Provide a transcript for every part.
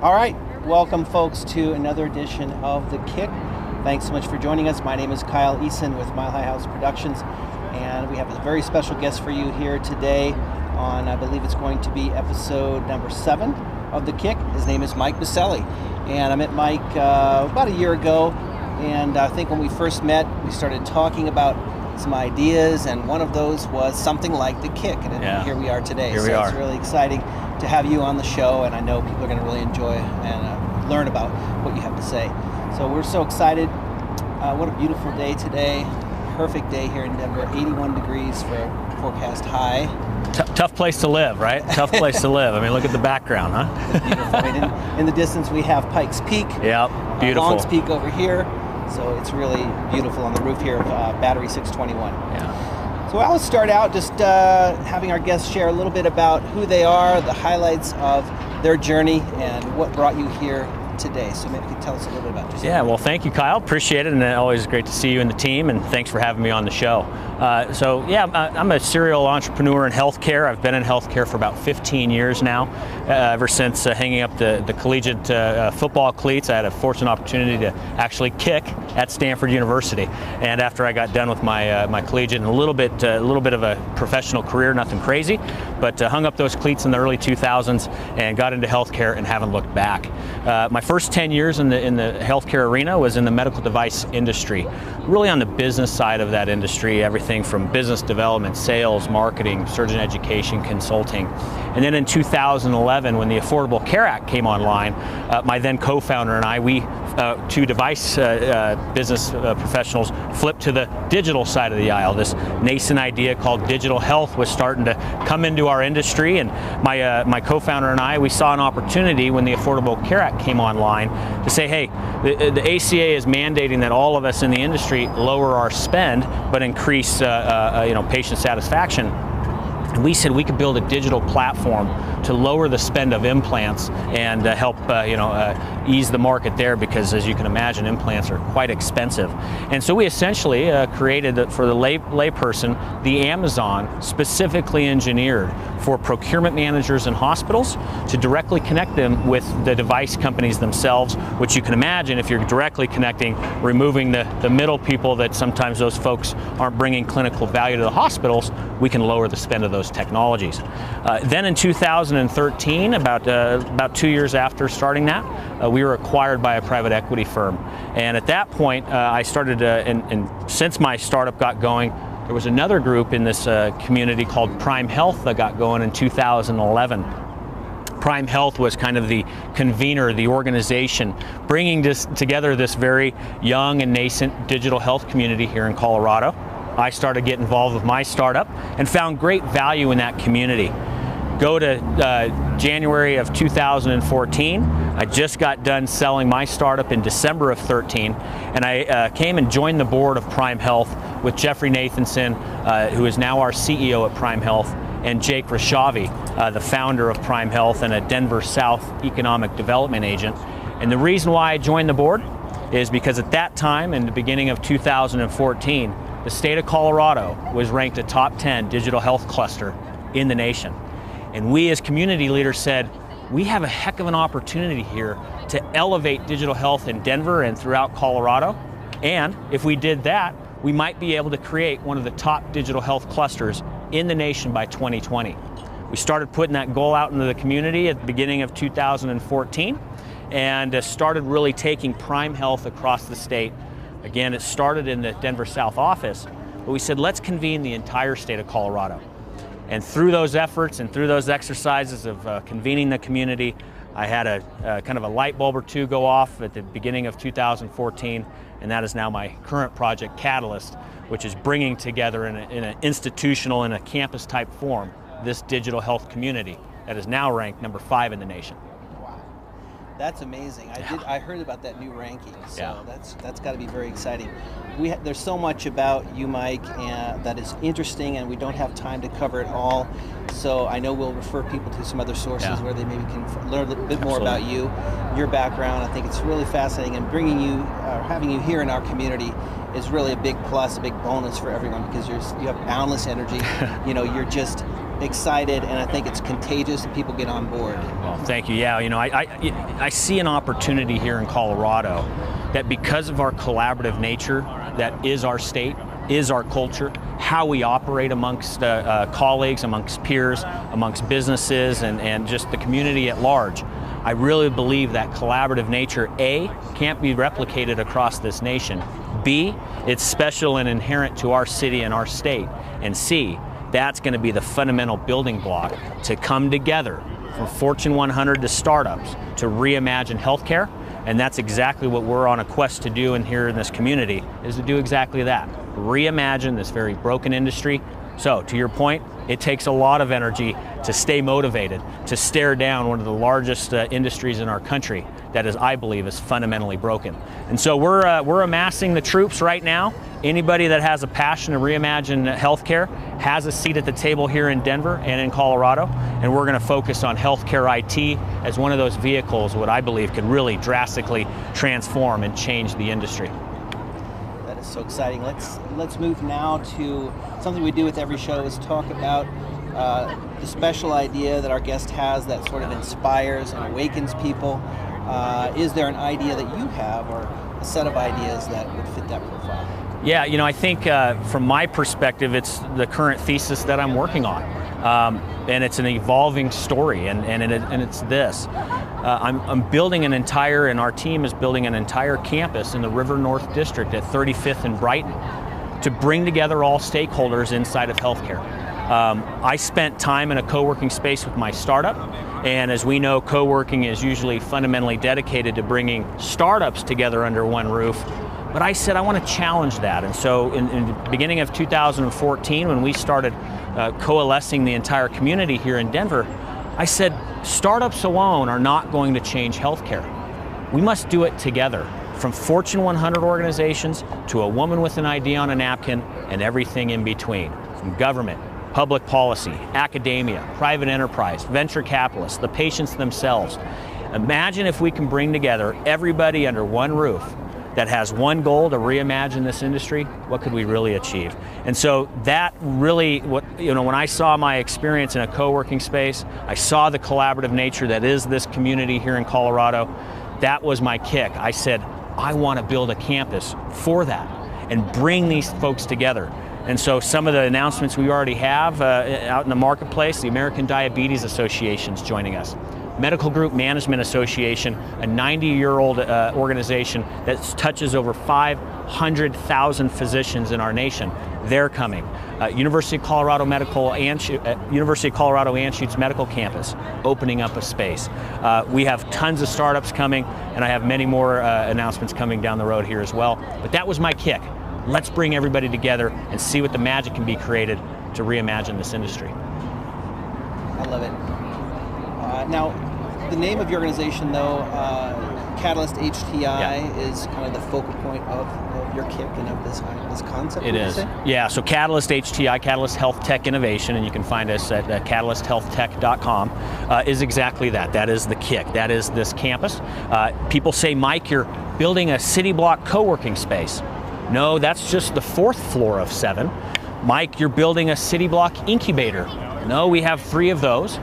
All right, welcome folks to another edition of The Kick. Thanks so much for joining us. My name is Kyle Eason with milehighhouse Productions, and we have a very special guest for you here today on, I believe it's going to be episode number 7 of The Kick. His name is Mike Biselli, and I met Mike about a year ago, and I think when we first met, we started talking about some ideas, and one of those was something like The Kick, and here we are today. Here we are. It's really exciting to have you on the show, and I know people are going to really enjoy and learn about what you have to say. So we're so excited. What a beautiful day today. Perfect day here in Denver. 81 degrees for a forecast high. Tough place to live, right? Tough place to live. I mean, look at the background, huh? It's beautiful. I mean, in the distance, we have Pikes Peak. Yeah, beautiful. Long's Peak over here. So it's really beautiful on the roof here of Battery 621. Yeah. So I'll start out just having our guests share a little bit about who they are, the highlights of their journey, and what brought you here today. So maybe you could tell us a little bit about yourself. Yeah, well, thank you, Kyle. Appreciate it, and always great to see you and the team, and thanks for having me on the show. I'm a serial entrepreneur in healthcare. I've been in healthcare for about 15 years now. Ever since hanging up the collegiate football cleats, I had a fortunate opportunity to actually kick at Stanford University. And after I got done with my collegiate and a little bit of a professional career, nothing crazy, but hung up those cleats in the early 2000s and got into healthcare and haven't looked back. My first 10 years in the healthcare arena was in the medical device industry, really on the business side of that industry, everything from business development, sales, marketing, surgeon education, consulting. And then in 2011, when the Affordable Care Act came online, my then co-founder and I, we two device business professionals, flipped to the digital side of the aisle. This nascent idea called digital health was starting to come into our industry, and my co-founder and I, we saw an opportunity when the Affordable Care Act came online to say, hey, the ACA is mandating that all of us in the industry lower our spend but increase patient satisfaction. And we said we could build a digital platform to lower the spend of implants and help ease the market there, because as you can imagine, implants are quite expensive. And so we essentially created for the layperson the Amazon specifically engineered for procurement managers in hospitals to directly connect them with the device companies themselves, which you can imagine, if you're directly connecting, removing the middle people that sometimes those folks aren't bringing clinical value to the hospitals, we can lower the spend of those technologies. Then in 2013, about 2 years after starting that, we were acquired by a private equity firm. And at that point, I started, and since my startup got going, there was another group in this community called Prime Health that got going in 2011. Prime Health was kind of the convener, the organization, bringing together this very young and nascent digital health community here in Colorado. I started getting involved with my startup and found great value in that community. Go to January of 2014. I just got done selling my startup in December of 13, and I came and joined the board of Prime Health with Jeffrey Nathanson, who is now our CEO at Prime Health, and Jake Rashavi, the founder of Prime Health and a Denver South economic development agent. And the reason why I joined the board is because at that time, in the beginning of 2014, the state of Colorado was ranked a top 10 digital health cluster in the nation. And we as community leaders said, we have a heck of an opportunity here to elevate digital health in Denver and throughout Colorado. And if we did that, we might be able to create one of the top digital health clusters in the nation by 2020. We started putting that goal out into the community at the beginning of 2014 and started really taking Prime Health across the state. Again, it started in the Denver South office, but we said, let's convene the entire state of Colorado. And through those efforts and through those exercises of convening the community, I had a kind of a light bulb or two go off at the beginning of 2014, and that is now my current project, Catalyst, which is bringing together in an institutional, in a campus type form, this digital health community that is now ranked number 5 in the nation. That's amazing. I heard about that new ranking, so that's got to be very exciting. There's so much about you, Mike, that is interesting, and we don't have time to cover it all. So I know we'll refer people to some other sources where they maybe can learn a little bit more about you, your background. I think it's really fascinating, and bringing you, having you here in our community is really a big plus, a big bonus for everyone, because you have boundless energy. You're just excited, and I think it's contagious and people get on board. Well, thank you. Yeah, I see an opportunity here in Colorado that because of our collaborative nature, that is our state, is our culture, how we operate amongst colleagues, amongst peers, amongst businesses, and just the community at large. I really believe that collaborative nature, A, can't be replicated across this nation. B, it's special and inherent to our city and our state. And C, that's going to be the fundamental building block to come together from Fortune 100 to startups to reimagine healthcare. And that's exactly what we're on a quest to do here in this community, is to do exactly that. Reimagine this very broken industry. So to your point, it takes a lot of energy to stay motivated, to stare down one of the largest industries in our country that is, I believe, is fundamentally broken. And so we're amassing the troops right now. Anybody that has a passion to reimagine healthcare has a seat at the table here in Denver and in Colorado, and we're going to focus on healthcare IT as one of those vehicles what I believe could really drastically transform and change the industry. That is so exciting. Let's move now to something we do with every show, is talk about the special idea that our guest has that sort of inspires and awakens people. Is there an idea that you have, or a set of ideas that would fit that profile? Yeah, I think from my perspective, it's the current thesis that I'm working on. And it's an evolving story, and it's this. I'm building an entire, and our team is building an entire campus in the River North District at 35th and Brighton to bring together all stakeholders inside of healthcare. I spent time in a co-working space with my startup, and as we know, co-working is usually fundamentally dedicated to bringing startups together under one roof. But I said I want to challenge that, and so in the beginning of 2014, when we started coalescing the entire community here in Denver, I said startups alone are not going to change healthcare. We must do it together, from Fortune 100 organizations to a woman with an idea on a napkin and everything in between, from government, public policy, academia, private enterprise, venture capitalists, the patients themselves. Imagine if we can bring together everybody under one roof that has one goal to reimagine this industry. What could we really achieve? And so that really, when I saw my experience in a co-working space, I saw the collaborative nature that is this community here in Colorado. That was my kick. I said, I want to build a campus for that and bring these folks together. And so some of the announcements we already have out in the marketplace, the American Diabetes Association is joining us. Medical Group Management Association, a 90-year-old organization that touches over 500,000 physicians in our nation. They're coming. University of Colorado Anschutz Medical Campus, opening up a space. We have tons of startups coming, and I have many more announcements coming down the road here as well. But that was my kick. Let's bring everybody together and see what the magic can be created to reimagine this industry. I love it. Now, the name of your organization, though, Catalyst HTI, is kind of the focal point of your kick and of this concept. It is. Yeah, so Catalyst HTI, Catalyst Health Tech Innovation, and you can find us at catalysthealthtech.com, is exactly that. That is the kick. That is this campus. People say, Mike, you're building a city block co-working space. No, that's just the 4th floor of 7. Mike, you're building a city block incubator. No, we have 3 of those.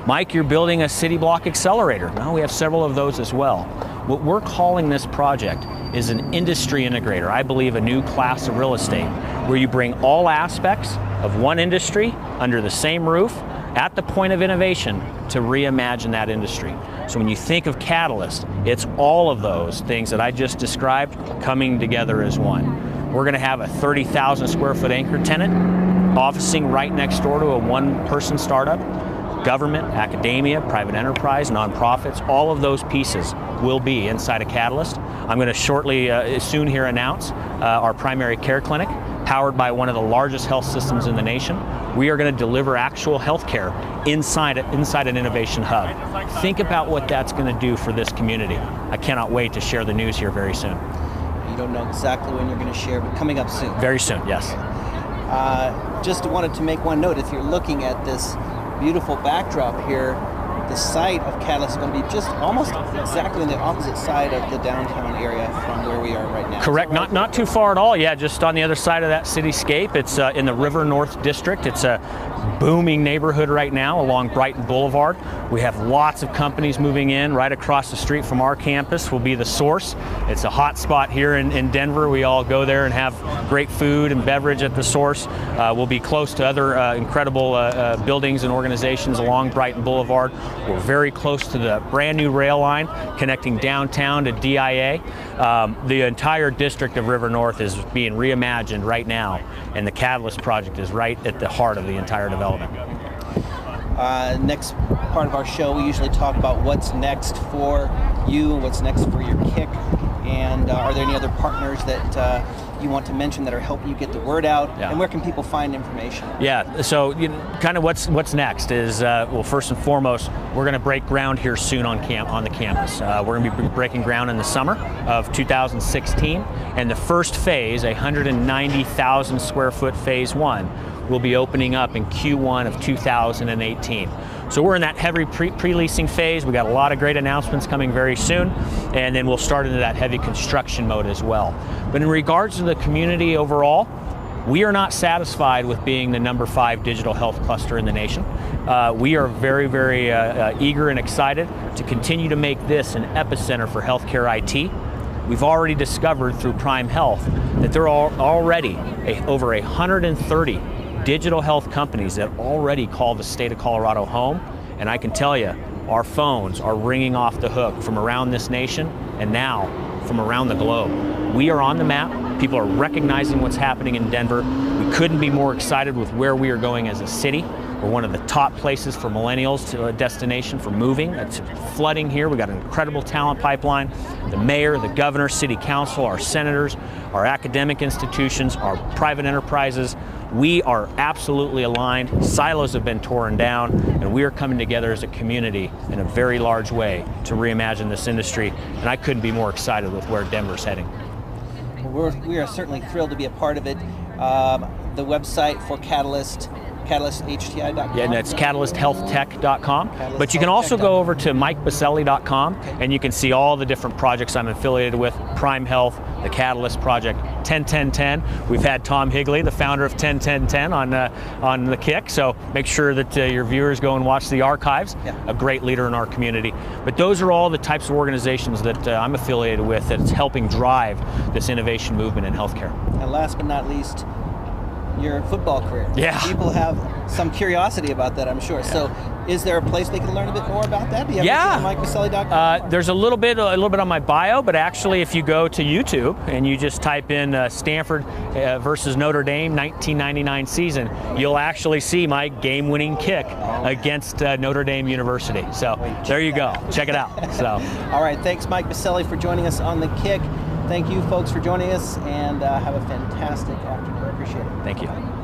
Mike, you're building a city block accelerator. No, we have several of those as well. What we're calling this project is an industry integrator. I believe a new class of real estate where you bring all aspects of one industry under the same roof at the point of innovation to reimagine that industry. So when you think of Catalyst, it's all of those things that I just described coming together as one. We're going to have a 30,000 square foot anchor tenant officing right next door to a one-person startup. Government, academia, private enterprise, nonprofits, all of those pieces will be inside of Catalyst. I'm going to shortly, soon here, announce our primary care clinic, powered by one of the largest health systems in the nation. We are going to deliver actual health care inside an innovation hub. Think about what that's going to do for this community. I cannot wait to share the news here very soon. You don't know exactly when you're going to share, but coming up soon. Very soon, yes. Just wanted to make one note. If you're looking at this beautiful backdrop here, the site of Catalyst is going to be just almost exactly on the opposite side of the downtown area from where we are right now. Correct, right? Not too far at all. Yeah, just on the other side of that cityscape. It's in the River North District. It's a booming neighborhood right now along Brighton Boulevard. We have lots of companies moving in. Right across the street from our campus will be the Source. It's a hot spot here in Denver. We all go there and have great food and beverage at the Source. We'll be close to other incredible buildings and organizations along Brighton Boulevard. We're very close to the brand new rail line connecting downtown to DIA. The entire district of River North is being reimagined right now, and the Catalyst project is right at the heart of the entire development. Next part of our show, we usually talk about what's next for you, what's next for your kick, and are there any other partners that you want to mention that are helping you get the word out, and where can people find information? Yeah, so kind of what's next is, well, first and foremost, we're going to break ground here soon on the campus. We're going to be breaking ground in the summer of 2016, and the first phase, 190,000 square foot phase 1, will be opening up in Q1 of 2018. So we're in that heavy pre-leasing phase. We got a lot of great announcements coming very soon, and then we'll start into that heavy construction mode as well. But in regards to the community overall, we are not satisfied with being the #5 digital health cluster in the nation. We are very, very eager and excited to continue to make this an epicenter for healthcare IT. We've already discovered through Prime Health that there are already over 130 digital health companies that already call the state of Colorado home, and I can tell you, our phones are ringing off the hook from around this nation and now from around the globe. We are on the map. People are recognizing what's happening in Denver. We couldn't be more excited with where we are going as a city. We're one of the top places for millennials to a destination for moving. It's flooding here. We've got an incredible talent pipeline. The mayor, the governor, city council, our senators, our academic institutions, our private enterprises, we are absolutely aligned. Silos have been torn down, and we are coming together as a community in a very large way to reimagine this industry, and I couldn't be more excited with where Denver's heading. Well, we are certainly thrilled to be a part of it. The website for Catalyst, catalysthti.com. Yeah, and that's catalysthealthtech.com. But you can also go over to mikebiselli.com, and you can see all the different projects I'm affiliated with: Prime Health, the Catalyst Project, 10-10-10. We've had Tom Higley, the founder of 10-10-10, on the kick. So make sure that your viewers go and watch the archives. A great leader in our community. But those are all the types of organizations that I'm affiliated with that's helping drive this innovation movement in healthcare. And last but not least, your football career. Yeah. People have some curiosity about that, I'm sure. Yeah. So is there a place they can learn a bit more about that? Do you have MikeBiselli.com? There's a little bit on my bio, but actually if you go to YouTube and you just type in Stanford versus Notre Dame 1999 season, you'll actually see my game-winning kick against Notre Dame University. So there you go. Check it out. So. All right. Thanks, Mike Biselli, for joining us on The Kick. Thank you, folks, for joining us, and have a fantastic afternoon. I appreciate it. Thank you.